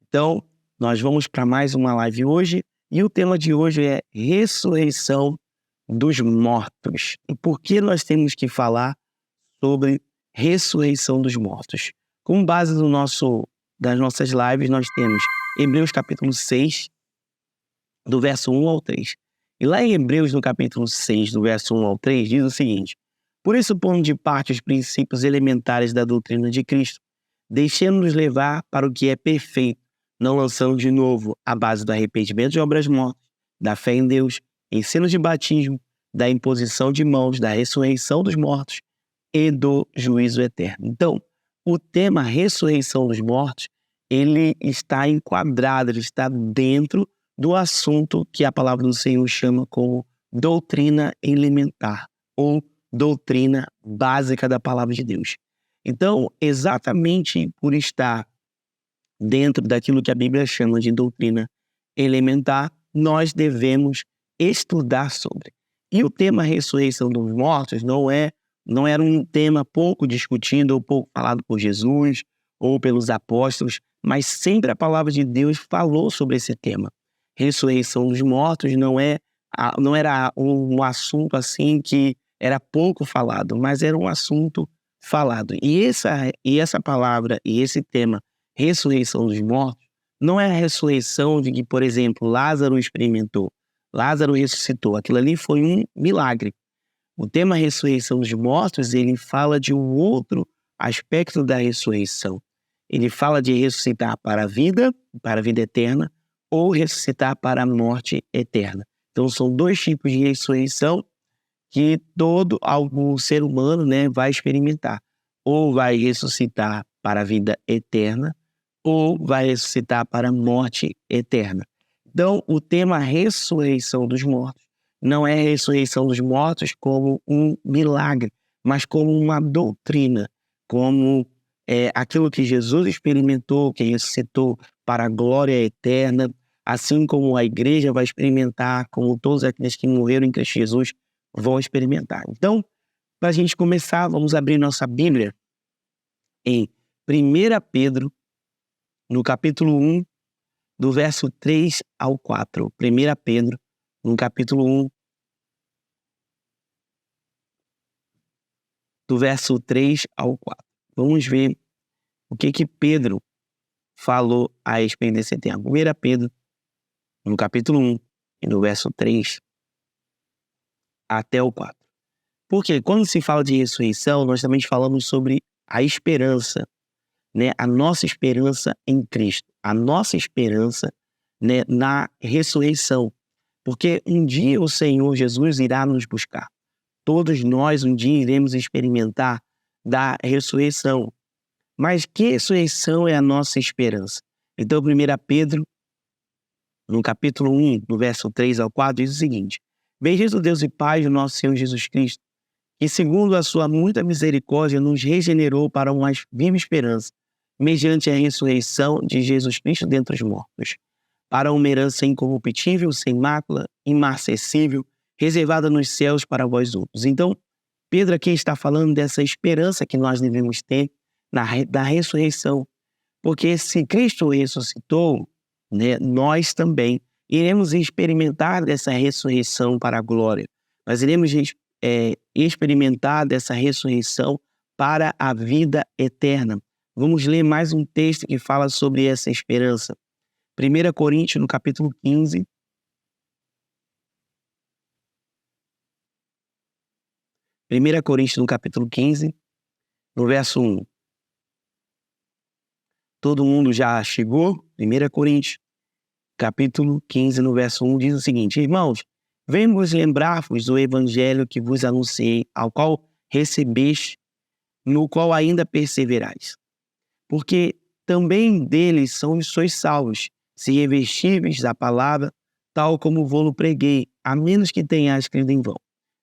Então, nós vamos para mais uma live hoje e o tema de hoje é ressurreição dos mortos. E por que nós temos que falar sobre ressurreição dos mortos? Com base das nossas lives, nós temos Hebreus capítulo 6, do verso 1 ao 3. E lá em Hebreus, no capítulo 6, do verso 1 ao 3, diz o seguinte: por isso, pondo de parte os princípios elementares da doutrina de Cristo, deixemos-nos levar para o que é perfeito, não lançando de novo a base do arrependimento de obras mortas, da fé em Deus, ensino de batismo, da imposição de mãos, da ressurreição dos mortos e do juízo eterno. Então, o tema ressurreição dos mortos, ele está enquadrado, ele está dentro do assunto que a palavra do Senhor chama como doutrina elementar ou doutrina básica da palavra de Deus. Então, exatamente por estar dentro daquilo que a Bíblia chama de doutrina elementar, nós devemos estudar sobre. E o tema ressurreição dos mortos não era um tema pouco discutido ou pouco falado por Jesus ou pelos apóstolos, mas sempre a palavra de Deus falou sobre esse tema. Ressurreição dos mortos não era um assunto assim que era pouco falado, mas era um assunto falado. E essa palavra e esse tema, ressurreição dos mortos, não é a ressurreição de que, por exemplo, Lázaro experimentou. Lázaro ressuscitou. Aquilo ali foi um milagre. O tema ressurreição dos mortos, ele fala de um outro aspecto da ressurreição. Ele fala de ressuscitar para a vida eterna, ou ressuscitar para a morte eterna. Então, são dois tipos de ressurreição que todo algum ser humano, vai experimentar. Ou vai ressuscitar para a vida eterna, ou vai ressuscitar para a morte eterna. Então, o tema ressurreição dos mortos não é a ressurreição dos mortos como um milagre, mas como uma doutrina, como aquilo que Jesus experimentou, que ressuscitou para a glória eterna, assim como a igreja vai experimentar, como todos aqueles que morreram em Cristo Jesus vão experimentar. Então, para a gente começar, vamos abrir nossa Bíblia em 1 Pedro, no capítulo 1, do verso 3 ao 4. 1 Pedro, no capítulo 1, do verso 3 ao 4. Vamos ver o que Pedro falou a respeito desse tema. 1 Pedro, no capítulo 1, e do verso 3 até o 4. Porque quando se fala de ressurreição, nós também falamos sobre a esperança, a nossa esperança em Cristo, a nossa esperança, na ressurreição. Porque um dia o Senhor Jesus irá nos buscar. Todos nós um dia iremos experimentar da ressurreição. Mas que ressurreição é a nossa esperança? Então, 1 Pedro, no capítulo 1, do verso 3 ao 4, diz o seguinte: bendito Deus e Pai do nosso Senhor Jesus Cristo, que segundo a sua muita misericórdia nos regenerou para uma viva esperança, mediante a ressurreição de Jesus Cristo dentre os mortos, para uma herança incorruptível, sem mácula, imarcessível, reservada nos céus para vós outros. Então, Pedro aqui está falando dessa esperança que nós devemos ter da ressurreição. Porque se Cristo ressuscitou, nós também iremos experimentar dessa ressurreição para a glória. Nós iremos experimentar dessa ressurreição para a vida eterna. Vamos ler mais um texto que fala sobre essa esperança. 1 Coríntios, no capítulo 15. 1 Coríntios, no capítulo 15, no verso 1. Todo mundo já chegou? 1 Coríntios, capítulo 15, no verso 1, diz o seguinte: irmãos, venho-vos lembrar-vos do evangelho que vos anunciei, ao qual recebeste, no qual ainda perseverais. Porque também deles sois salvos, se revestíveis da palavra, tal como vou-lo preguei, a menos que tenhais crido em vão.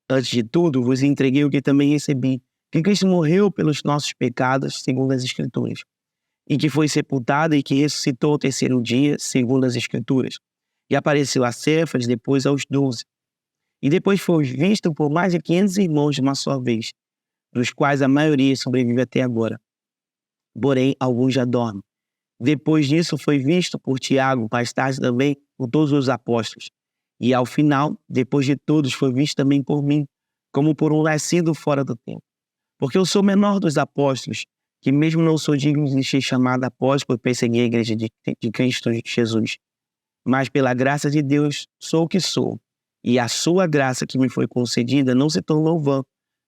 Antes de tudo, vos entreguei o que também recebi, que Cristo morreu pelos nossos pecados, segundo as Escrituras, e que foi sepultado e que ressuscitou ao terceiro dia, segundo as Escrituras, e apareceu a Cefas, depois aos 12. E depois foi visto por mais de 500 irmãos de uma só vez, dos quais a maioria sobrevive até agora. Porém, alguns já dormem. Depois disso, foi visto por Tiago, mais tarde também por todos os apóstolos. E ao final, depois de todos, foi visto também por mim, como por um nascido fora do tempo. Porque eu sou o menor dos apóstolos, que mesmo não sou digno de ser chamado apóstolo, persegui a igreja de Cristo Jesus. Mas pela graça de Deus, sou o que sou. E a sua graça que me foi concedida não se tornou vã.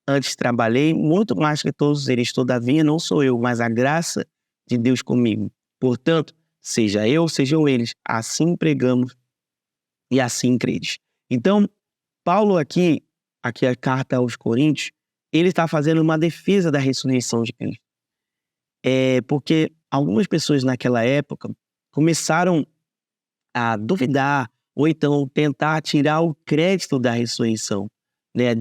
Antes trabalhei muito mais que todos eles. Todavia, não sou eu, mas a graça de Deus comigo. Portanto, seja eu, sejam eles, assim pregamos e assim credes. Então, Paulo aqui a carta aos Coríntios, ele está fazendo uma defesa da ressurreição de Cristo. Porque algumas pessoas naquela época começaram a duvidar ou então tentar tirar o crédito da ressurreição, né?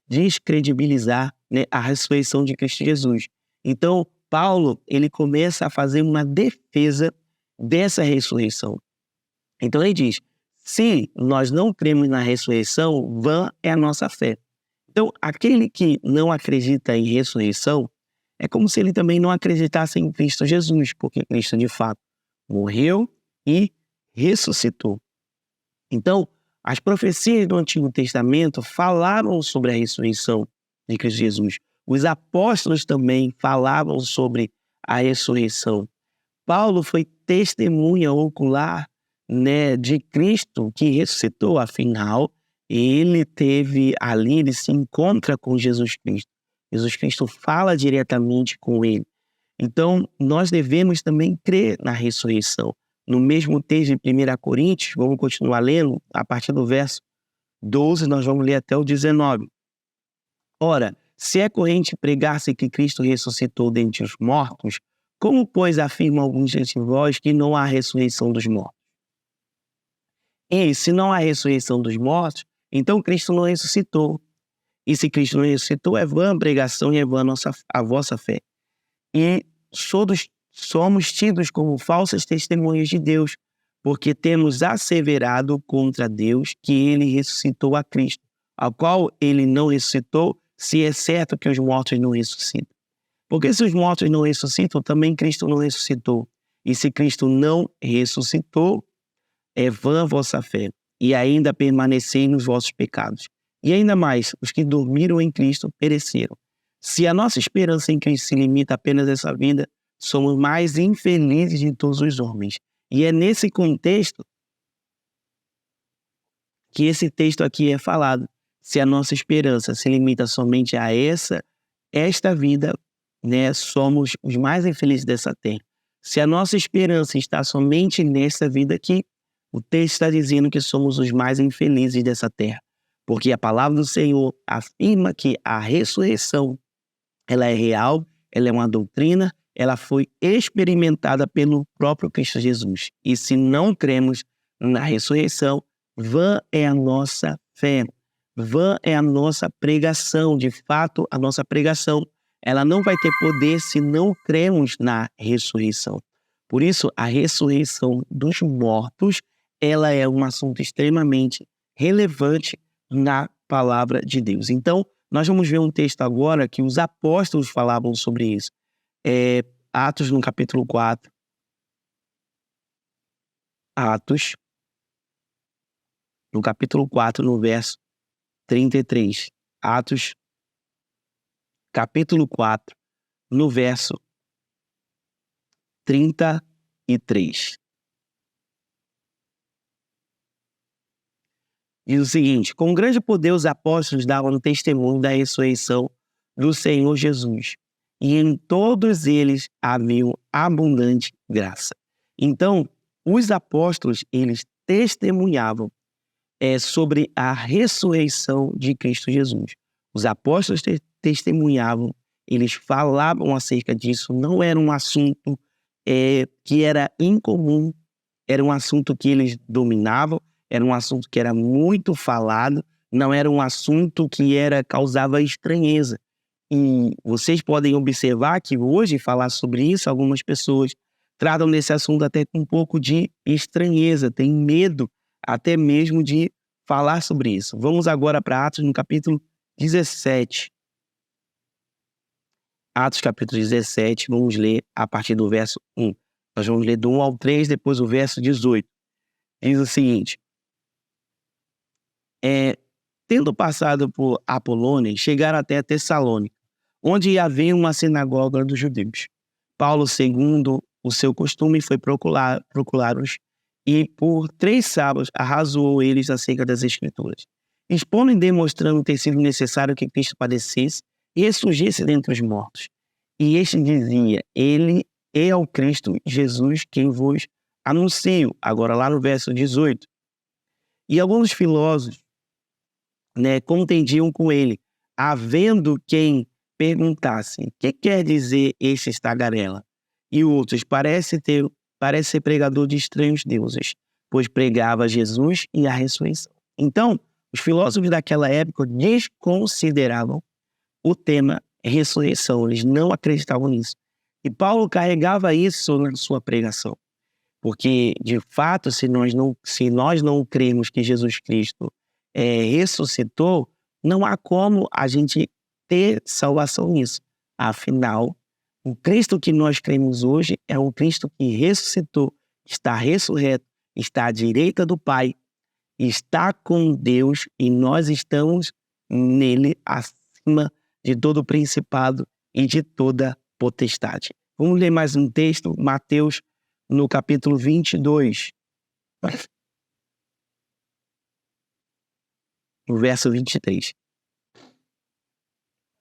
Descredibilizar, né, a ressurreição de Cristo Jesus. Então, Paulo, ele começa a fazer uma defesa dessa ressurreição. Então ele diz, se nós não cremos na ressurreição, vã é a nossa fé. Então, aquele que não acredita em ressurreição, é como se ele também não acreditasse em Cristo Jesus, porque Cristo, de fato, morreu e ressuscitou. Então, as profecias do Antigo Testamento falavam sobre a ressurreição de Cristo Jesus. Os apóstolos também falavam sobre a ressurreição. Paulo foi testemunha ocular, né, de Cristo que ressuscitou. Afinal, ele teve ali, ele se encontra com Jesus Cristo. Jesus Cristo fala diretamente com ele. Então, nós devemos também crer na ressurreição. No mesmo texto de 1 Coríntios, vamos continuar lendo, a partir do verso 12, nós vamos ler até o 19. Ora, se é corrente pregar-se que Cristo ressuscitou dentre os mortos, como, pois, afirmam alguns dentre vós que não há ressurreição dos mortos? E se não há ressurreição dos mortos, então Cristo não ressuscitou. E se Cristo não ressuscitou, é vã a pregação e é vã a vossa fé. E somos tidos como falsas testemunhas de Deus, porque temos asseverado contra Deus que ele ressuscitou a Cristo, ao qual ele não ressuscitou, se é certo que os mortos não ressuscitam. Porque se os mortos não ressuscitam, também Cristo não ressuscitou. E se Cristo não ressuscitou, é vã a vossa fé, e ainda permanecei nos vossos pecados. E ainda mais, os que dormiram em Cristo pereceram. Se a nossa esperança em Cristo se limita apenas a essa vida, somos mais infelizes de todos os homens. E é nesse contexto que esse texto aqui é falado. Se a nossa esperança se limita somente a esta vida, né, somos os mais infelizes dessa terra. Se a nossa esperança está somente nessa vida aqui, o texto está dizendo que somos os mais infelizes dessa terra. Porque a palavra do Senhor afirma que a ressurreição, ela é real, ela é uma doutrina, ela foi experimentada pelo próprio Cristo Jesus. E se não cremos na ressurreição, vã é a nossa fé, vã é a nossa pregação. De fato, a nossa pregação, ela não vai ter poder se não cremos na ressurreição. Por isso, a ressurreição dos mortos, ela é um assunto extremamente relevante na palavra de Deus. Então, nós vamos ver um texto agora que os apóstolos falavam sobre isso. Atos, no capítulo 4. Atos, no capítulo 4, no verso 33. Atos, capítulo 4, no verso 33. Diz o seguinte: com grande poder os apóstolos davam testemunho da ressurreição do Senhor Jesus, e em todos eles havia abundante graça. Então, os apóstolos, eles testemunhavam sobre a ressurreição de Cristo Jesus. Os apóstolos testemunhavam, eles falavam acerca disso, não era um assunto que era incomum, era um assunto que eles dominavam, era um assunto que era muito falado, não era um assunto que causava estranheza. E vocês podem observar que hoje falar sobre isso, algumas pessoas tratam desse assunto até com um pouco de estranheza, têm medo até mesmo de falar sobre isso. Vamos agora para Atos, no capítulo 17. Atos, capítulo 17, vamos ler a partir do verso 1. Nós vamos ler do 1 ao 3, depois o verso 18. Diz o seguinte: tendo passado por Apolônia, chegaram até Tessalônica, onde havia uma sinagoga dos judeus. Paulo, segundo o seu costume, foi procurá-los e por 3 sábados arrazoou eles acerca das Escrituras, expondo e demonstrando ter sido necessário que Cristo padecesse e ressurgisse dentre os mortos. E este dizia: ele é o Cristo Jesus, quem vos anuncio. Agora lá no verso 18. E alguns filósofos contendiam com ele, havendo quem perguntasse: que quer dizer este tagarela? E outros: parece ser pregador de estranhos deuses, pois pregava Jesus e a ressurreição. Então, os filósofos daquela época desconsideravam o tema ressurreição, eles não acreditavam nisso. E Paulo carregava isso na sua pregação, porque, de fato, se nós não cremos que Jesus Cristo ressuscitou, não há como a gente ter salvação nisso. Afinal, o Cristo que nós cremos hoje é o Cristo que ressuscitou, está ressurreto, está à direita do Pai, está com Deus e nós estamos nele acima de todo principado e de toda potestade. Vamos ler mais um texto, Mateus, no capítulo 22. No verso 23.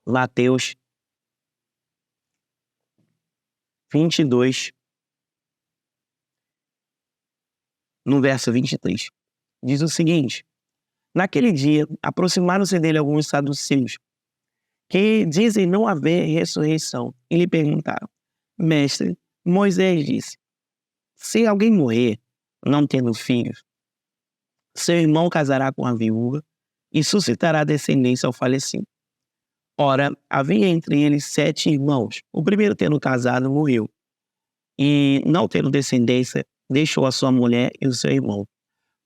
Mateus 22, no verso 23. Diz o seguinte: naquele dia, aproximaram-se dele alguns saduceus, que dizem não haver ressurreição, e lhe perguntaram: mestre, Moisés disse, se alguém morrer, não tendo filhos, seu irmão casará com a viúva e suscitará descendência ao falecido. Ora, havia entre eles 7 irmãos. O primeiro, tendo casado, morreu, e não tendo descendência, deixou a sua mulher e o seu irmão.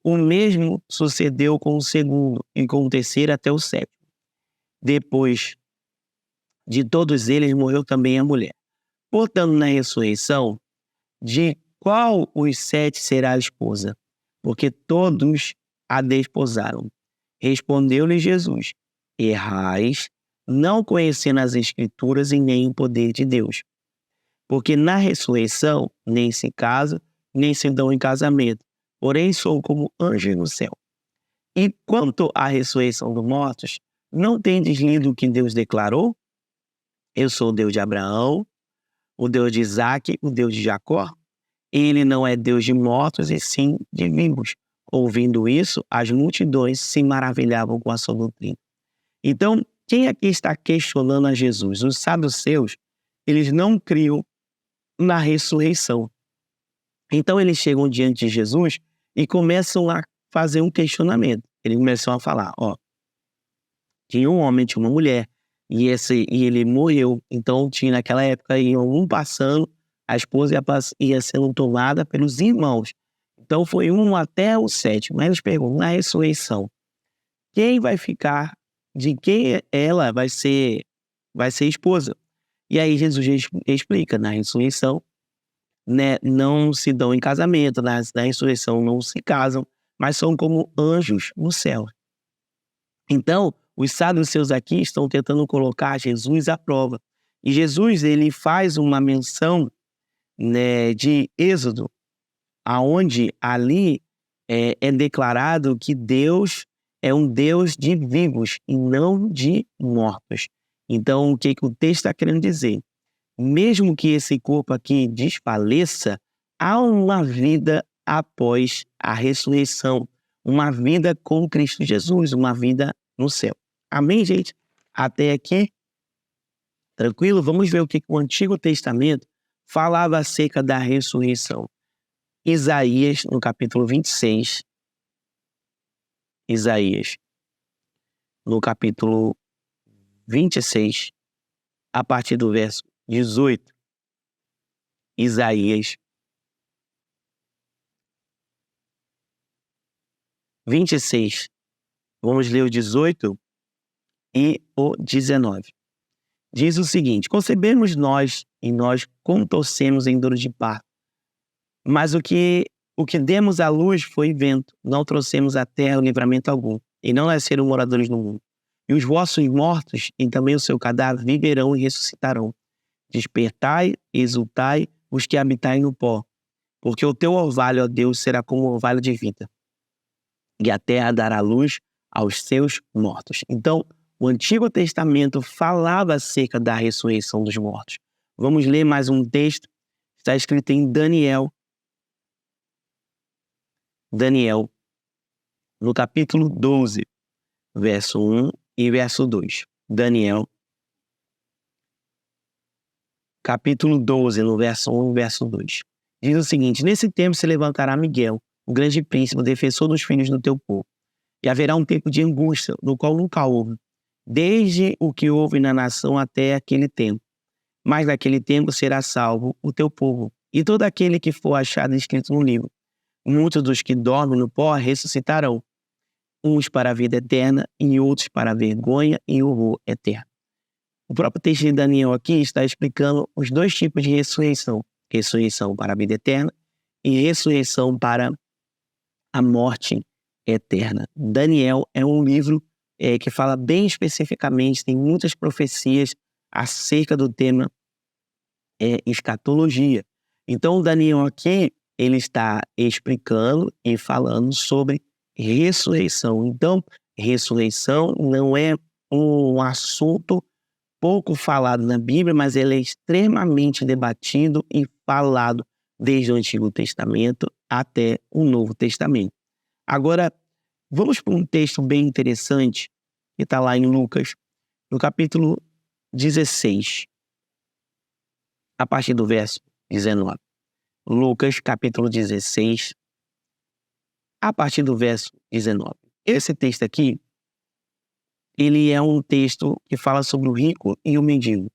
O mesmo sucedeu com o segundo, e com o terceiro até o 7º. Depois de todos eles, morreu também a mulher. Portanto, na ressurreição, de qual os 7 será a esposa? Porque todos a desposaram. Respondeu-lhe Jesus: errais, não conhecendo as Escrituras e nem o poder de Deus. Porque na ressurreição nem se casam, nem se dão em casamento, porém são como anjos no céu. E quanto à ressurreição dos mortos, não tendes lido o que Deus declarou? Eu sou o Deus de Abraão, o Deus de Isaque, o Deus de Jacó. Ele não é Deus de mortos, e sim de vivos. Ouvindo isso, as multidões se maravilhavam com a sua doutrina. Então, quem aqui está questionando a Jesus? Os saduceus, eles não criam na ressurreição. Então, eles chegam diante de Jesus e começam a fazer um questionamento. Eles começam a falar, tinha um homem, tinha uma mulher, e ele morreu. Então, tinha naquela época, iam um passando, a esposa ia sendo tomada pelos irmãos. Então, foi 1 até o 7. Mas eles perguntam, na ressurreição, quem vai ficar, de quem ela vai ser esposa? E aí Jesus explica, na ressurreição, não se dão em casamento, na ressurreição não se casam, mas são como anjos no céu. Então, os saduceus aqui estão tentando colocar Jesus à prova. E Jesus, ele faz uma menção de Êxodo, aonde ali é declarado que Deus é um Deus de vivos e não de mortos. Então, o que o texto está querendo dizer? Mesmo que esse corpo aqui desfaleça, há uma vida após a ressurreição, uma vida com Cristo Jesus, uma vida no céu. Amém, gente? Até aqui? Tranquilo? Vamos ver o que o Antigo Testamento falava acerca da ressurreição. Isaías, no capítulo 26. Isaías, no capítulo 26, a partir do verso 18. Isaías 26. Vamos ler o 18 e o 19. Diz o seguinte: concebemos nós e nós contorcemos em dor de parto, Mas o que demos à luz foi vento, não trouxemos à terra o livramento algum, e não nasceram moradores no mundo. E os vossos mortos, e também o seu cadáver, viverão e ressuscitarão. Despertai, exultai, os que habitai no pó, porque o teu orvalho, ó Deus, será como o orvalho de vida, e a terra dará luz aos seus mortos. Então, o Antigo Testamento falava acerca da ressurreição dos mortos. Vamos ler mais um texto, está escrito em Daniel, no capítulo 12, verso 1 e verso 2. Daniel, capítulo 12, no verso 1 e verso 2. Diz o seguinte: nesse tempo se levantará Miguel, o grande príncipe, o defensor dos filhos do teu povo. E haverá um tempo de angústia, no qual nunca houve, desde o que houve na nação até aquele tempo. Mas naquele tempo será salvo o teu povo, e todo aquele que for achado escrito no livro. Muitos dos que dormem no pó ressuscitarão, uns para a vida eterna e outros para a vergonha e horror eterno. O próprio texto de Daniel aqui está explicando os dois tipos de ressurreição. Ressurreição para a vida eterna e ressurreição para a morte eterna. Daniel é um livro que fala bem especificamente, tem muitas profecias acerca do tema escatologia. Então, Daniel aqui, ele está explicando e falando sobre ressurreição. Então, ressurreição não é um assunto pouco falado na Bíblia, mas ele é extremamente debatido e falado desde o Antigo Testamento até o Novo Testamento. Agora, vamos para um texto bem interessante que está lá em Lucas, no capítulo 16, a partir do verso 19. Lucas, capítulo 16, a partir do verso 19. Esse texto aqui, ele é um texto que fala sobre o rico e o mendigo.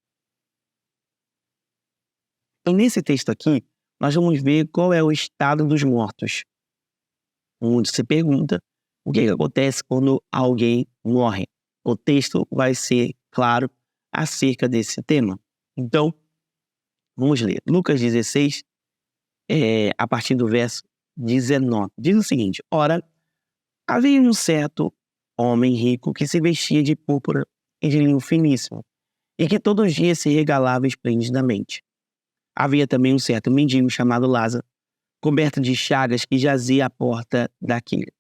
E nesse texto aqui, nós vamos ver qual é o estado dos mortos. Onde se pergunta o que acontece quando alguém morre. O texto vai ser claro acerca desse tema. Então, vamos ler. Lucas 16, a partir do verso 19. Diz o seguinte: ora, havia um certo homem rico que se vestia de púrpura e de linho finíssimo, e que todos os dias se regalava esplendidamente. Havia também um certo mendigo chamado Lázaro, coberto de chagas, que jazia à porta daquele,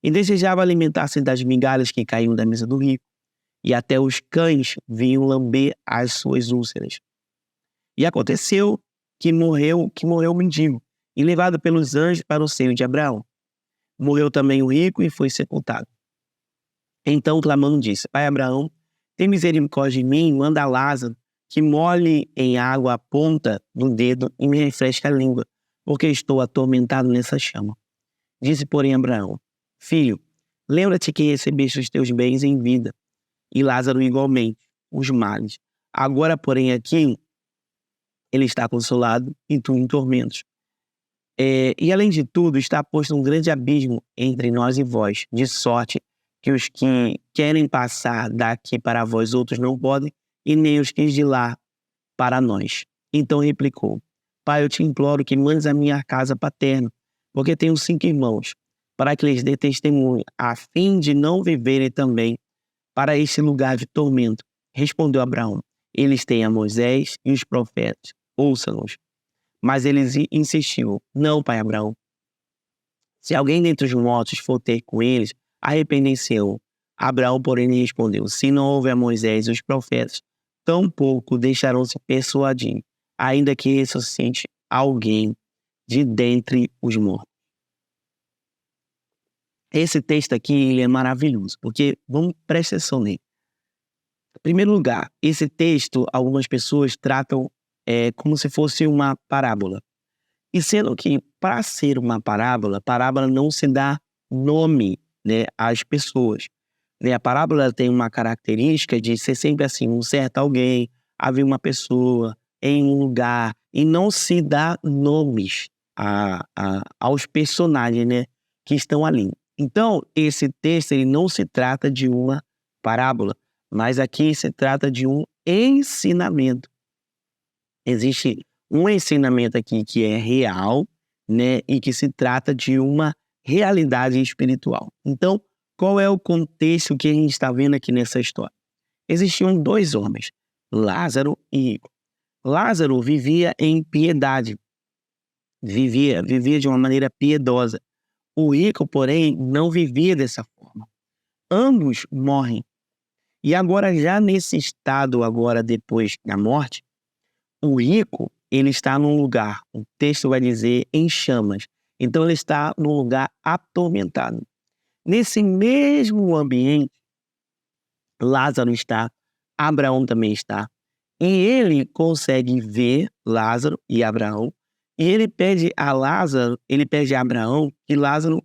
e desejava alimentar-se das migalhas que caíam da mesa do rico, e até os cães vinham lamber as suas úlceras. E aconteceu que morreu o mendigo, e levado pelos anjos para o seio de Abraão. Morreu também o rico e foi sepultado. Então, clamando, disse: Pai Abraão, tem misericórdia de mim, manda Lázaro que molhe em água a ponta do dedo e me refresque a língua, porque estou atormentado nessa chama. Disse, porém, Abraão: Filho, lembra-te que recebeste os teus bens em vida, e Lázaro igualmente, os males. Agora, porém, aqui ele está consolado e tu em tormentos. E além de tudo, está posto um grande abismo entre nós e vós, de sorte que os que querem passar daqui para vós outros não podem, e nem os que de lá para nós. Então replicou: Pai, eu te imploro que mandes a minha casa paterna, porque tenho 5 irmãos, para que lhes dê testemunho, a fim de não viverem também para este lugar de tormento. Respondeu Abraão: Eles têm a Moisés e os profetas, ouçam-nos. Mas ele insistiu: Não, pai Abraão. Se alguém dentre os mortos for ter com eles, arrependem-se-ão. Abraão, porém, lhe respondeu: Se não houver Moisés e os profetas, tampouco deixarão-se persuadir, ainda que ressuscite alguém de dentre os mortos. Esse texto aqui ele é maravilhoso, porque vamos prestar atenção nele. Em primeiro lugar, esse texto, algumas pessoas tratam como se fosse uma parábola. E sendo que, para ser uma parábola não se dá nome, né, às pessoas. Né? A parábola tem uma característica de ser sempre assim: um certo alguém, havia uma pessoa em um lugar, e não se dá nomes aos personagens, né, que estão ali. Então, esse texto ele não se trata de uma parábola, mas aqui se trata de um ensinamento. Existe um ensinamento aqui que é real, né, e que se trata de uma realidade espiritual. Então, qual é o contexto que a gente está vendo aqui nessa história? Existiam dois homens, Lázaro e Rico. Lázaro vivia em piedade, vivia de uma maneira piedosa. O rico, porém, não vivia dessa forma. Ambos morrem. E agora, já nesse estado, agora depois da morte, o rico, ele está num lugar, o texto vai dizer, em chamas. Então, ele está num lugar atormentado. Nesse mesmo ambiente, Lázaro está, Abraão também está. E ele consegue ver Lázaro e Abraão. E ele pede a Abraão que Lázaro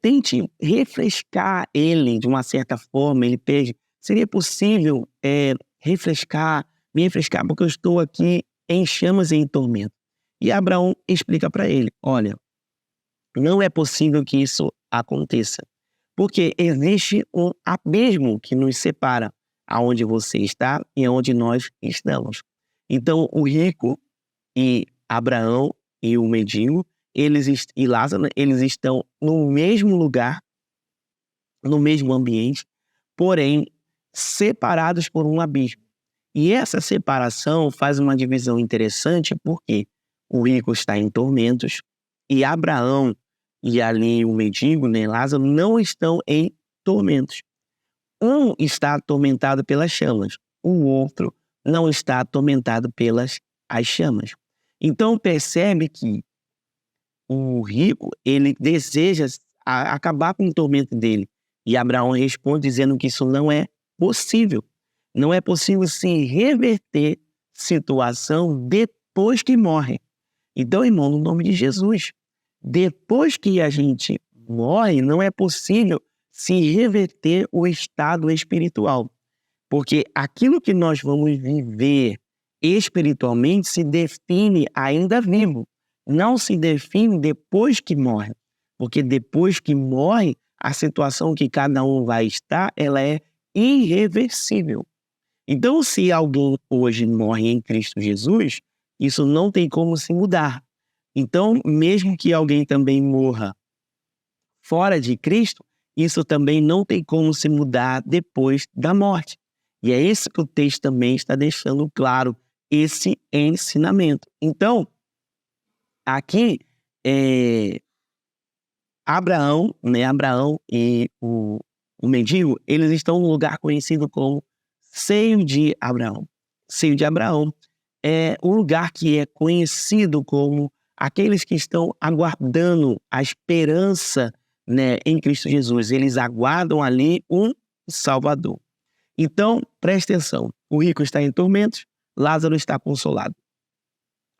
tente refrescar ele de uma certa forma. Ele pede, seria possível me refrescar, porque eu estou aqui em chamas e em tormento. E Abraão explica para ele, olha, não é possível que isso aconteça, porque existe um abismo que nos separa aonde você está e aonde nós estamos. Então, o rico e Abraão e o mendigo, e Lázaro, eles estão no mesmo lugar, no mesmo ambiente, porém separados por um abismo. E essa separação faz uma divisão interessante porque o rico está em tormentos e Abraão e ali o mendigo, né, Lázaro, não estão em tormentos. Um está atormentado pelas chamas, o outro não está atormentado pelas as chamas. Então percebe que o rico, ele deseja acabar com o tormento dele. E Abraão responde dizendo que isso não é possível. Não é possível se reverter situação depois que morre. Então, irmão, no nome de Jesus, depois que a gente morre, não é possível se reverter o estado espiritual. Porque aquilo que nós vamos viver espiritualmente se define ainda vivo. Não se define depois que morre. Porque depois que morre, a situação que cada um vai estar, ela é irreversível. Então, se alguém hoje morre em Cristo Jesus, isso não tem como se mudar. Então, mesmo que alguém também morra fora de Cristo, isso também não tem como se mudar depois da morte. E é isso que o texto também está deixando claro, esse ensinamento. Então, aqui, Abraão e o mendigo, eles estão num lugar conhecido como Seio de Abraão. Seio de Abraão é um lugar que é conhecido como aqueles que estão aguardando a esperança, né, em Cristo Jesus. Eles aguardam ali um Salvador. Então, preste atenção. O rico está em tormentos, Lázaro está consolado.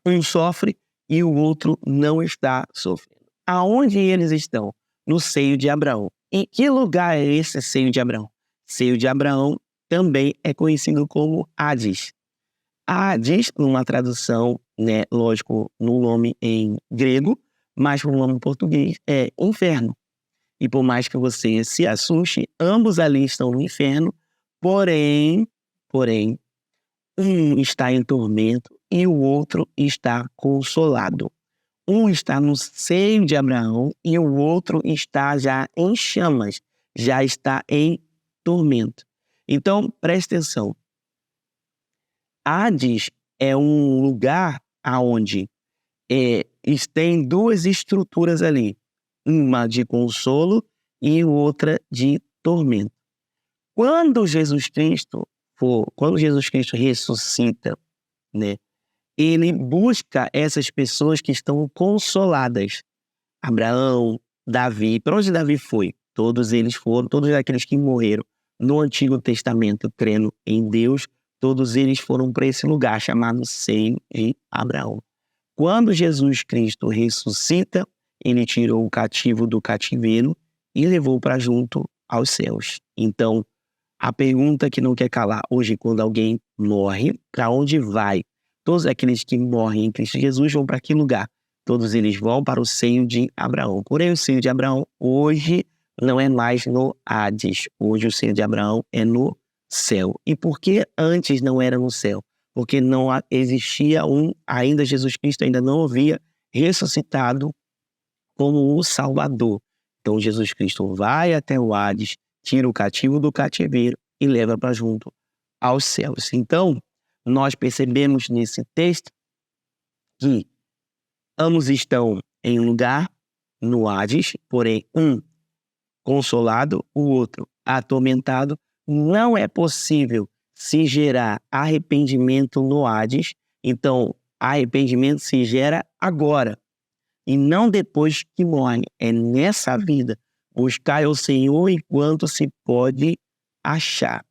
Um sofre e o outro não está sofrendo. Aonde eles estão? No seio de Abraão. Em que lugar é esse seio de Abraão? Seio de Abraão também é conhecido como Hades. Hades, numa tradução, né, lógico, no nome em grego, mas no nome em português é inferno. E por mais que você se assuste, ambos ali estão no inferno, porém, um está em tormento e o outro está consolado. Um está no seio de Abraão e o outro está já em chamas, já está em tormento. Então, preste atenção. Hades é um lugar onde tem duas estruturas ali, uma de consolo e outra de tormento. Quando Jesus Cristo ressuscita, né, ele busca essas pessoas que estão consoladas. Abraão, Davi, para onde Davi foi? Todos eles foram, todos aqueles que morreram no Antigo Testamento crendo em Deus, todos eles foram para esse lugar chamado Seio de Abraão. Quando Jesus Cristo ressuscita, ele tirou o cativo do cativeiro e levou para junto aos céus. Então, a pergunta que não quer calar hoje, quando alguém morre, para onde vai? Todos aqueles que morrem em Cristo Jesus vão para que lugar? Todos eles vão para o seio de Abraão. Porém, o seio de Abraão hoje não é mais no Hades. Hoje o seio de Abraão é no céu. E por que antes não era no céu? Porque não existia ainda Jesus Cristo ainda não havia ressuscitado como o Salvador. Então Jesus Cristo vai até o Hades, tira o cativo do cativeiro e leva para junto aos céus. Então, nós percebemos nesse texto que ambos estão em um lugar no Hades, porém um consolado, o outro atormentado. Não é possível se gerar arrependimento no Hades, então arrependimento se gera agora e não depois que morre. É nessa vida. Buscai ao Senhor enquanto se pode achar.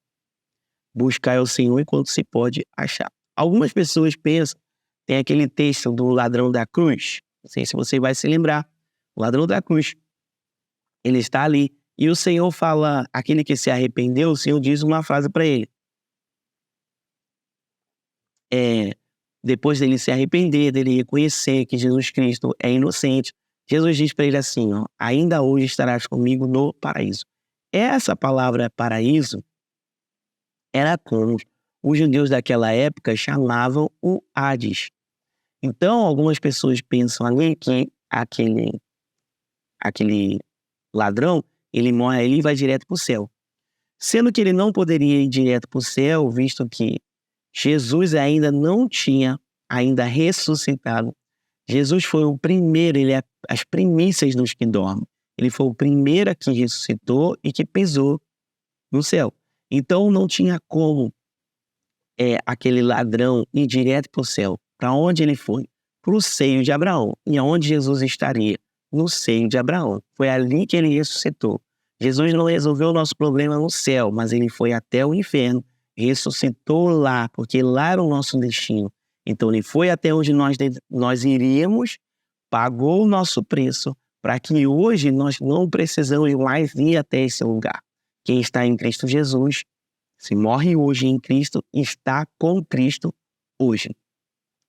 Buscai ao Senhor enquanto se pode achar. Algumas pessoas pensam, tem aquele texto do ladrão da cruz, não sei se você vai se lembrar, o ladrão da cruz, ele está ali, e o Senhor fala, aquele que se arrependeu, o Senhor diz uma frase para ele. Depois dele se arrepender, dele reconhecer que Jesus Cristo é inocente, Jesus diz para ele assim, ó, ainda hoje estarás comigo no paraíso. Essa palavra paraíso era como os judeus daquela época chamavam o Hades. Então, algumas pessoas pensam ali que aquele ladrão, ele morre ali e vai direto para o céu. Sendo que ele não poderia ir direto para o céu, visto que Jesus ainda não tinha ainda ressuscitado. Jesus foi o primeiro, ele é as primícias dos que dormem. Ele foi o primeiro que ressuscitou e que pisou no céu. Então não tinha como aquele ladrão ir direto para o céu. Para onde ele foi? Para o seio de Abraão. E aonde Jesus estaria? No seio de Abraão. Foi ali que ele ressuscitou. Jesus não resolveu o nosso problema no céu, mas ele foi até o inferno, ressuscitou lá, porque lá era o nosso destino. Então ele foi até onde nós iríamos, pagou o nosso preço, para que hoje nós não precisamos mais ir até esse lugar. Quem está em Cristo Jesus, se morre hoje em Cristo, está com Cristo hoje.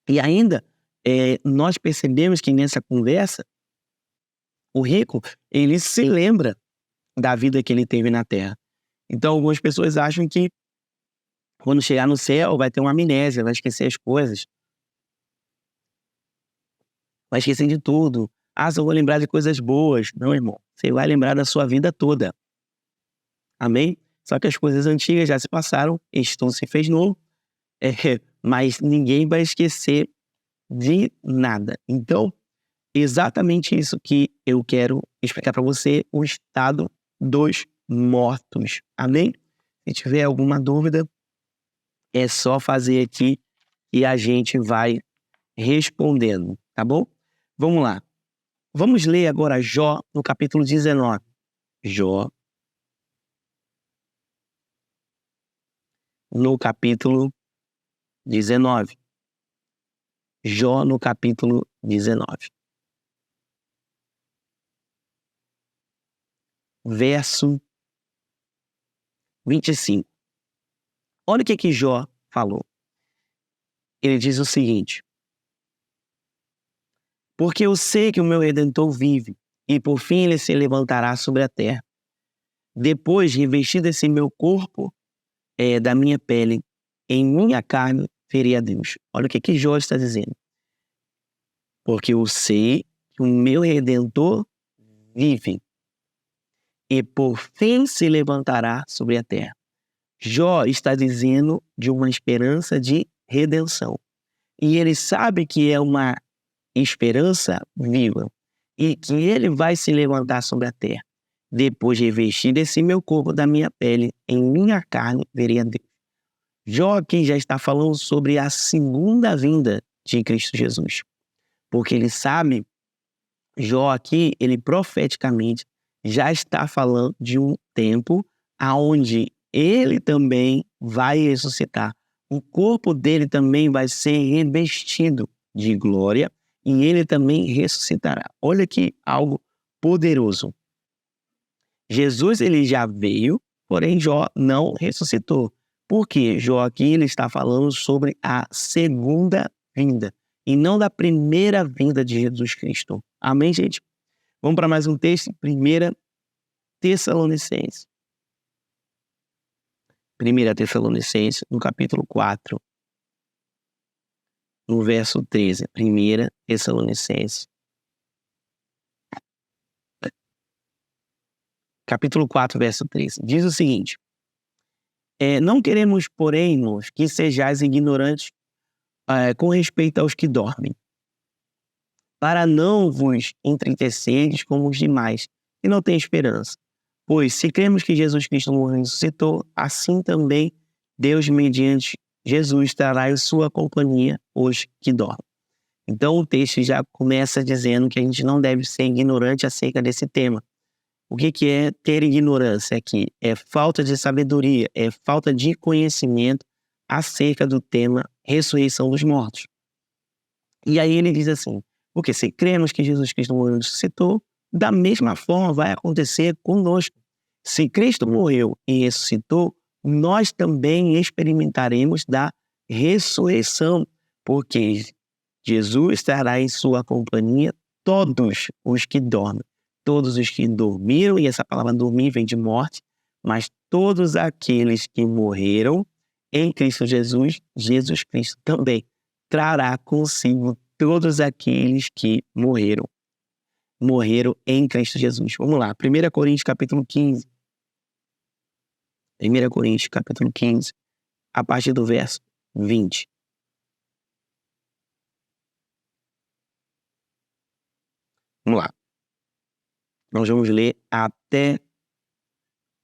E ainda, nós percebemos que nessa conversa, o rico, ele se lembra da vida que ele teve na terra. Então, algumas pessoas acham que quando chegar no céu vai ter uma amnésia, vai esquecer as coisas. Vai esquecer de tudo. Só vou lembrar de coisas boas. Não, irmão. Você vai lembrar da sua vida toda. Amém? Só que as coisas antigas já se passaram, este tudo se fez novo, mas ninguém vai esquecer de nada. Então, exatamente isso que eu quero explicar para você, o estado dos mortos. Amém? Se tiver alguma dúvida, é só fazer aqui e a gente vai respondendo, tá bom? Vamos lá. Vamos ler agora Jó no capítulo 19. Jó no capítulo 19. Jó no capítulo 19. Verso 25. Olha o que Jó falou. Ele diz o seguinte: porque eu sei que o meu Redentor vive, e por fim ele se levantará sobre a terra. Depois, revestido esse meu corpo da minha pele, em minha carne verei a Deus. Olha o que Jó está dizendo. Porque eu sei que o meu Redentor vive, e por fim se levantará sobre a terra. Jó está dizendo de uma esperança de redenção. E ele sabe que é uma esperança viva e que ele vai se levantar sobre a terra. Depois de revestir esse meu corpo da minha pele, em minha carne verei a Deus. Jó aqui já está falando sobre a segunda vinda de Cristo Jesus. Porque ele sabe, Jó aqui, ele profeticamente já está falando de um tempo aonde ele também vai ressuscitar. O corpo dele também vai ser revestido de glória e ele também ressuscitará. Olha que algo poderoso. Jesus ele já veio, porém Jó não ressuscitou. Por quê? Jó aqui ele está falando sobre a segunda vinda e não da primeira vinda de Jesus Cristo. Amém, gente? Vamos para mais um texto, 1 Tessalonicenses. 1 Tessalonicenses, no capítulo 4. no verso 13. 1 Tessalonicenses, capítulo 4, verso 13. Diz o seguinte: não queremos, porém, irmãos, que sejais ignorantes com respeito aos que dormem, para não vos entristecerdes como os demais, que não têm esperança. Pois, se cremos que Jesus Cristo morreu e ressuscitou, assim também Deus, mediante Jesus, trará em sua companhia os que dormem. Então, o texto já começa dizendo que a gente não deve ser ignorante acerca desse tema. O que é ter ignorância aqui? É falta de sabedoria, é falta de conhecimento acerca do tema ressurreição dos mortos. E aí ele diz assim: porque se cremos que Jesus Cristo morreu e ressuscitou, da mesma forma vai acontecer conosco. Se Cristo morreu e ressuscitou, nós também experimentaremos da ressurreição, porque Jesus estará em sua companhia todos os que dormem. Todos os que dormiram, e essa palavra dormir vem de morte, mas todos aqueles que morreram em Cristo Jesus, Jesus Cristo também trará consigo todos aqueles que morreram em Cristo Jesus. Vamos lá, 1 Coríntios capítulo 15. 1 Coríntios capítulo 15, a partir do verso 20. Vamos lá. Nós vamos ler até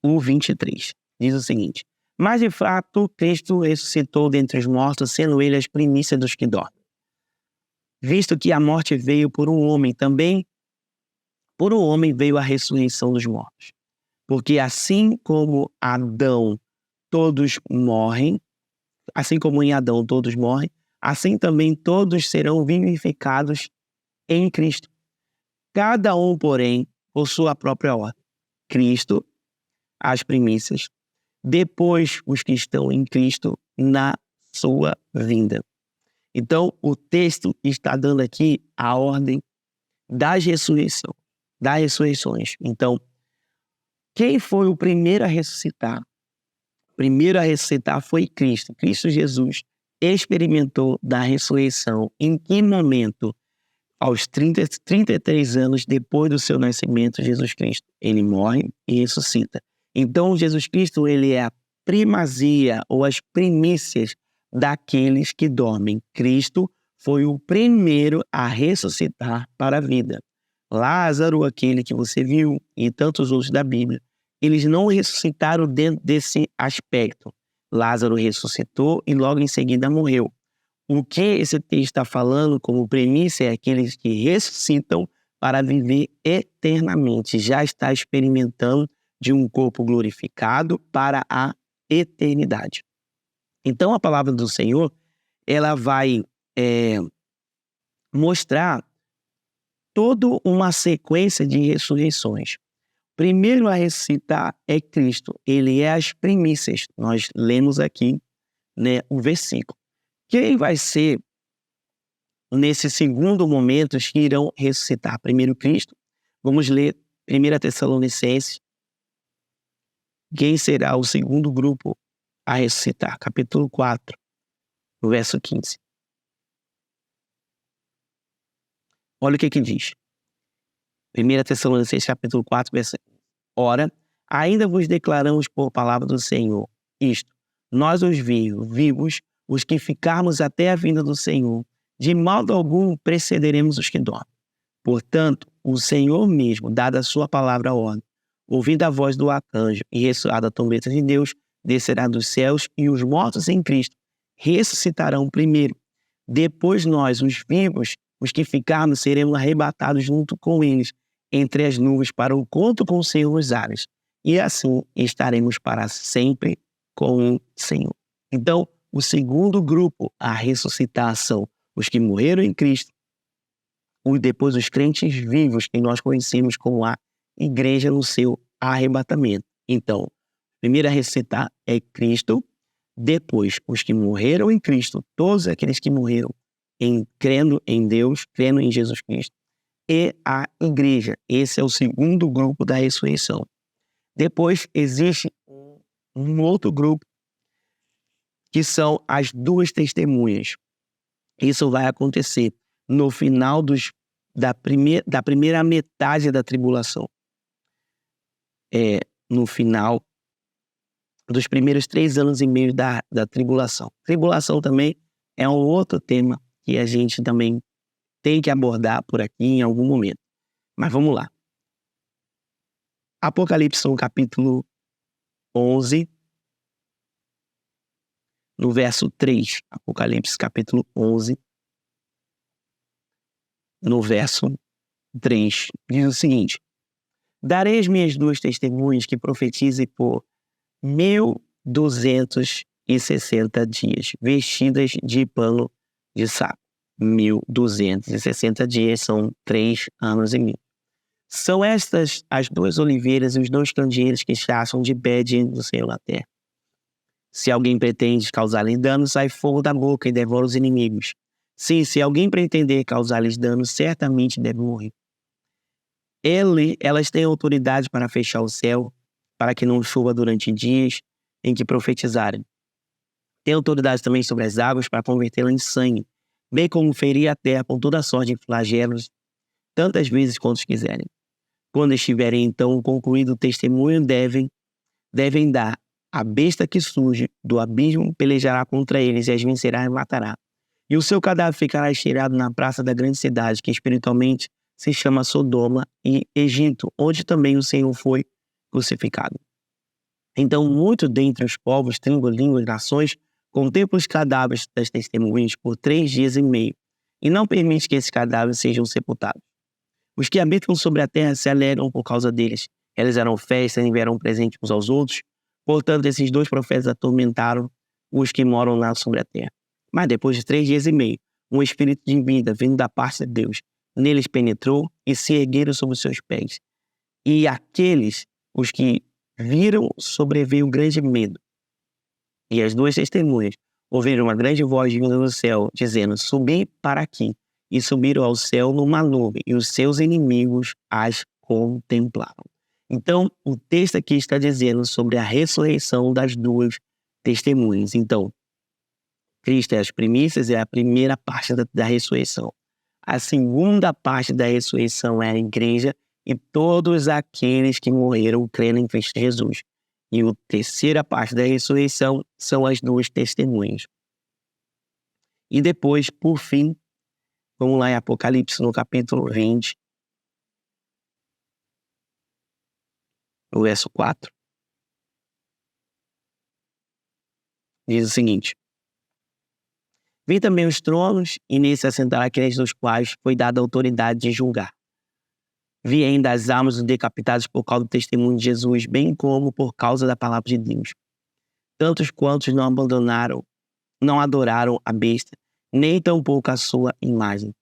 o 23. Diz o seguinte: mas de fato Cristo ressuscitou dentre os mortos, sendo ele as primícias dos que dormem. Visto que a morte veio por um homem, também por um homem veio a ressurreição dos mortos. Porque assim como Adão todos morrem, assim como em Adão todos morrem, assim também todos serão vivificados em Cristo. Cada um, porém, por sua própria ordem. Cristo, as primícias, depois os que estão em Cristo na sua vinda. Então, o texto está dando aqui a ordem das ressurreições. Então, quem foi o primeiro a ressuscitar? O primeiro a ressuscitar foi Cristo. Cristo Jesus experimentou da ressurreição. Em que momento? Aos 33 anos depois do seu nascimento, Jesus Cristo, ele morre e ressuscita. Então, Jesus Cristo, ele é a primazia ou as primícias daqueles que dormem. Cristo foi o primeiro a ressuscitar para a vida. Lázaro, aquele que você viu, e tantos outros da Bíblia, eles não ressuscitaram dentro desse aspecto. Lázaro ressuscitou e logo em seguida morreu. O que esse texto está falando como premissa é aqueles que ressuscitam para viver eternamente. Já está experimentando de um corpo glorificado para a eternidade. Então, a palavra do Senhor, ela vai mostrar toda uma sequência de ressurreições. Primeiro a ressuscitar é Cristo. Ele é as primícias. Nós lemos aqui, o versículo. Quem vai ser, nesse segundo momento, os que irão ressuscitar? Primeiro Cristo. Vamos ler 1 Tessalonicenses. Quem será o segundo grupo a ressuscitar? Capítulo 4, verso 15. Olha o que diz. 1 Tessalonicenses, capítulo 4, verso 15. Ora, ainda vos declaramos por palavra do Senhor isto: nós os vivos, os que ficarmos até a vinda do Senhor, de modo algum precederemos os que dormem. Portanto, o Senhor mesmo, dada a sua palavra à ordem, ouvindo a voz do arcanjo e ressoada a trombeta de Deus, descerá dos céus, e os mortos em Cristo ressuscitarão primeiro. Depois nós, os vivos, os que ficarmos, seremos arrebatados junto com eles entre as nuvens para o encontro com o Senhor nos ares. E assim estaremos para sempre com o Senhor. Então, o segundo grupo a ressuscitar são os que morreram em Cristo, depois os crentes vivos, que nós conhecemos como a igreja no seu arrebatamento. Então, primeiro a ressuscitar é Cristo, depois os que morreram em Cristo, todos aqueles que morreram crendo em Deus, crendo em Jesus Cristo, e a igreja. Esse é o segundo grupo da ressurreição. Depois existe um outro grupo, que são as duas testemunhas. Isso vai acontecer no final da primeira metade da tribulação. No final dos primeiros 3 anos e meio da tribulação. Tribulação também é um outro tema que a gente também tem que abordar por aqui em algum momento. Mas vamos lá. Apocalipse, no capítulo 11, no verso 3. Apocalipse, capítulo 11, no verso 3. Diz o seguinte: darei as minhas 2 testemunhas que profetizem por 1.260 dias, vestidas de pano de saco. 1.260 dias são 3 anos e meio. São estas as 2 oliveiras e os 2 candeeiros que chaçam de pé diante do Senhor na terra. Se alguém pretende causar-lhes dano, sai fogo da boca e devora os inimigos. Sim, se alguém pretender causar-lhes dano, certamente deve morrer. Elas têm autoridade para fechar o céu, para que não chova durante dias em que profetizarem. Tem autoridade também sobre as águas para convertê-las em sangue, bem como ferir a terra com toda sorte de flagelos, tantas vezes quanto quiserem. Quando estiverem então concluído o testemunho, devem dar. A besta que surge do abismo pelejará contra eles e as vencerá e matará. E o seu cadáver ficará estirado na praça da grande cidade, que espiritualmente se chama Sodoma e Egito, onde também o Senhor foi crucificado. Então, muitos dentre os povos, tribos, línguas, nações, contemplam os cadáveres das testemunhas por 3 dias e meio, e não permite que esses cadáveres sejam sepultados. Os que habitam sobre a terra se alegram por causa deles. Realizarão festas e enviarão presentes uns aos outros. Portanto, esses 2 profetas atormentaram os que moram lá sobre a terra. Mas depois de 3 dias e meio, um espírito de vida vindo da parte de Deus neles penetrou e se ergueram sobre os seus pés. E os que viram, sobreveio um grande medo. E as 2 testemunhas ouviram uma grande voz vinda do céu, dizendo: subi para aqui. E subiram ao céu numa nuvem, e os seus inimigos as contemplaram. Então, o texto aqui está dizendo sobre a ressurreição das 2 testemunhas. Então, Cristo é as primícias, é a primeira parte da ressurreição. A segunda parte da ressurreição é a igreja e todos aqueles que morreram crendo em Cristo Jesus. E a terceira parte da ressurreição são as 2 testemunhas. E depois, por fim, vamos lá em Apocalipse, no capítulo 20, no verso 4. Diz o seguinte: vi também os tronos, e neles se assentaram aqueles dos quais foi dada a autoridade de julgar. Vi ainda as almas dos decapitados por causa do testemunho de Jesus, bem como por causa da palavra de Deus. Tantos quantos não adoraram a besta, nem tampouco a sua imagem.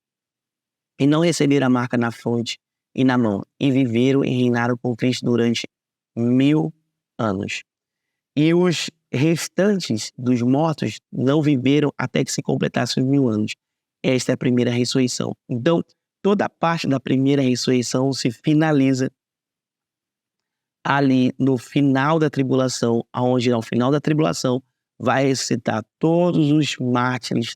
E não receberam a marca na fronte e na mão, e viveram e reinaram com Cristo durante 1000 anos. E os restantes dos mortos não viveram até que se completassem os 1000 anos. Esta é a primeira ressurreição. Então, toda a parte da primeira ressurreição se finaliza ali no final da tribulação, onde ao final da tribulação vai ressuscitar todos os mártires,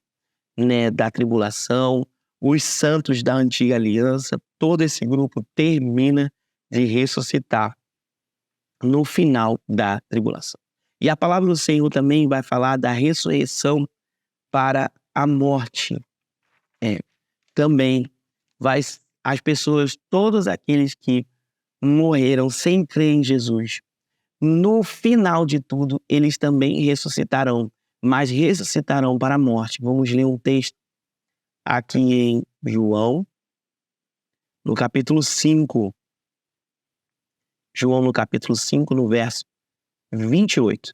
da tribulação, os santos da antiga aliança. Todo esse grupo termina de ressuscitar no final da tribulação. E a palavra do Senhor também vai falar da ressurreição para a morte. Também as pessoas, todos aqueles que morreram sem crer em Jesus, no final de tudo, eles também ressuscitarão, mas ressuscitarão para a morte. Vamos ler um texto aqui em João, no capítulo 5. João, no capítulo 5, no verso 28.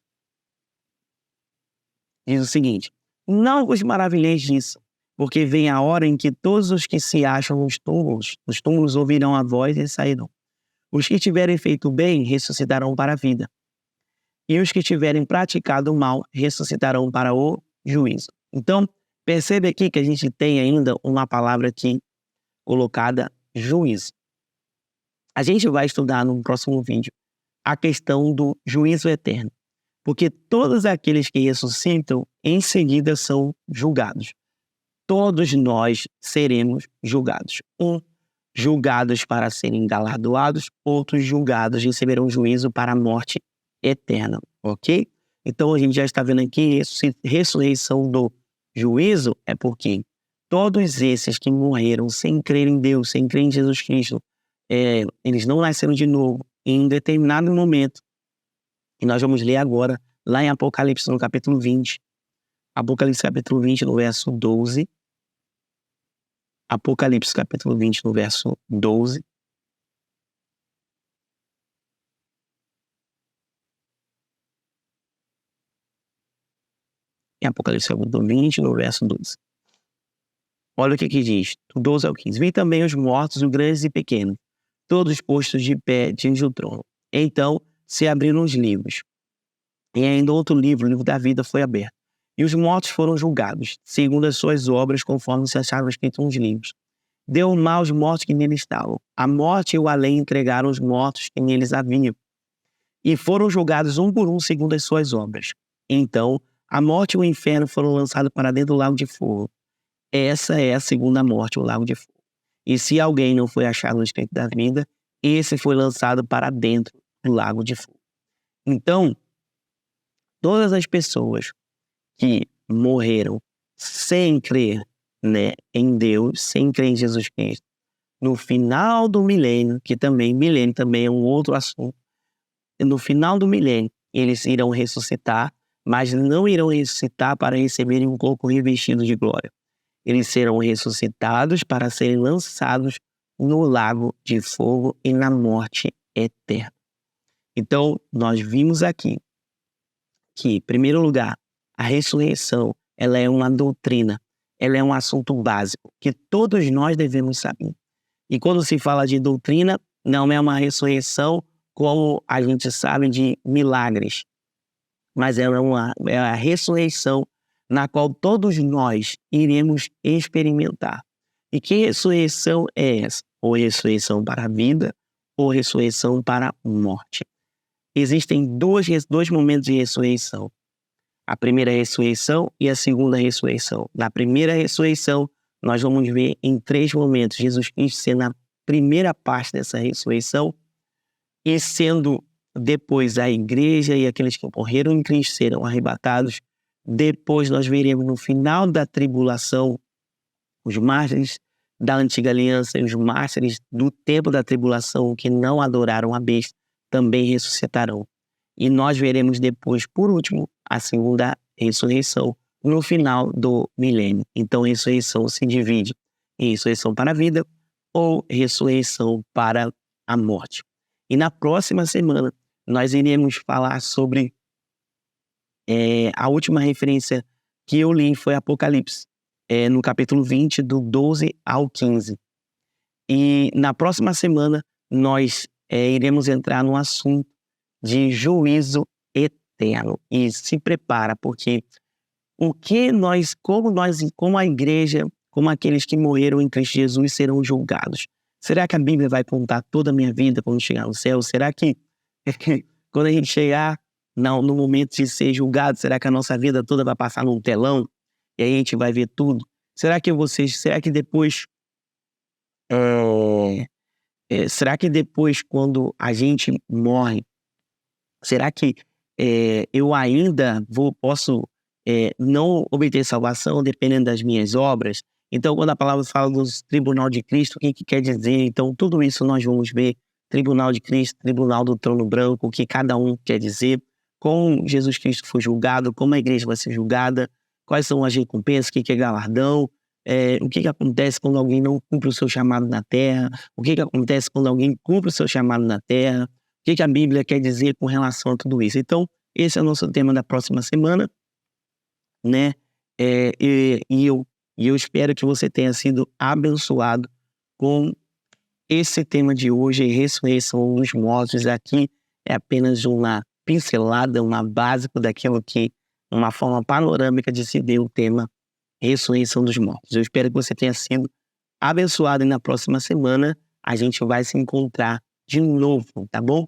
Diz o seguinte: não vos maravilheis disso, porque vem a hora em que todos os que se acham nos túmulos ouvirão a voz e sairão. Os que tiverem feito bem ressuscitarão para a vida, e os que tiverem praticado o mal ressuscitarão para o juízo. Então, percebe aqui que a gente tem ainda uma palavra aqui colocada: juízo. A gente vai estudar no próximo vídeo a questão do juízo eterno, porque todos aqueles que ressuscitam em seguida são julgados. todos nós seremos julgados. Julgados para serem galardoados, outros julgados receberão juízo para a morte eterna, ok? Então a gente já está vendo aqui ressurreição do juízo é porque todos esses que morreram sem crer em Deus, sem crer em Jesus Cristo, eles não nasceram de novo em um determinado momento. E nós vamos ler agora, lá em Apocalipse, no capítulo 20. Apocalipse, capítulo 20, no verso 12. Apocalipse, capítulo 20, no verso 12. Em Apocalipse, capítulo 20, no verso 12. Olha o que diz, do 12 ao 15. Vi também os mortos, os grandes e pequenos, todos postos de pé diante do trono. Então se abriram os livros. E ainda outro livro, o livro da vida, foi aberto. E os mortos foram julgados, segundo as suas obras, conforme se achava escrito nos livros. Deu mal aos mortos que neles estavam. A morte e o além entregaram os mortos que neles haviam. E foram julgados um por um, segundo as suas obras. Então a morte e o inferno foram lançados para dentro do lago de fogo. Essa é a segunda morte, o lago de fogo. E se alguém não foi achado no escrito da vida, esse foi lançado para dentro do lago de fogo. Então, todas as pessoas que morreram sem crer, em Deus, sem crer em Jesus Cristo, no final do milênio, que milênio também é um outro assunto, no final do milênio, eles irão ressuscitar, mas não irão ressuscitar para receberem um corpo revestido de glória. Eles serão ressuscitados para serem lançados no lago de fogo e na morte eterna. Então, nós vimos aqui que, em primeiro lugar, a ressurreição, ela é uma doutrina, ela é um assunto básico que todos nós devemos saber. E quando se fala de doutrina, não é uma ressurreição como a gente sabe de milagres, mas é a ressurreição na qual todos nós iremos experimentar. E que ressurreição é essa? Ou ressurreição para a vida, ou ressurreição para a morte. Existem dois momentos de ressurreição. A primeira ressurreição e a segunda ressurreição. Na primeira ressurreição, nós vamos ver em 3 momentos Jesus Cristo sendo a primeira parte dessa ressurreição e sendo depois a igreja e aqueles que morreram em Cristo serão arrebatados. Depois nós veremos no final da tribulação os mártires da antiga aliança e os mártires do tempo da tribulação que não adoraram a besta também ressuscitarão. E nós veremos depois, por último, a segunda ressurreição no final do milênio. Então, a ressurreição se divide em ressurreição para a vida ou ressurreição para a morte. E na próxima semana, nós iremos falar sobre a última referência que eu li foi Apocalipse, no capítulo 20, do 12 ao 15. E na próxima semana, nós iremos entrar no assunto de juízo eterno. E se prepara, porque como a igreja, como aqueles que morreram em Cristo Jesus serão julgados. Será que a Bíblia vai contar toda a minha vida quando chegar no céu? Será que quando a gente chegar no momento de ser julgado, será que a nossa vida toda vai passar num telão? E aí a gente vai ver tudo? Será que depois quando a gente morre, será que eu ainda posso não obter salvação dependendo das minhas obras? Então, quando a palavra fala do tribunal de Cristo, o que quer dizer? Então, tudo isso nós vamos ver. Tribunal de Cristo, tribunal do trono branco, o que cada um quer dizer, como Jesus Cristo foi julgado, como a igreja vai ser julgada, quais são as recompensas, o que é galardão, o que acontece quando alguém não cumpre o seu chamado na terra, o que acontece quando alguém cumpre o seu chamado na terra, o que a Bíblia quer dizer com relação a tudo isso. Então, esse é o nosso tema da próxima semana, né? E eu espero que você tenha sido abençoado com esse tema de hoje, ressurreição dos mortos. Aqui é apenas uma pincelada, uma básica daquilo que, uma forma panorâmica de se ver o tema ressurreição dos mortos. Eu espero que você tenha sido abençoado e na próxima semana a gente vai se encontrar de novo, tá bom?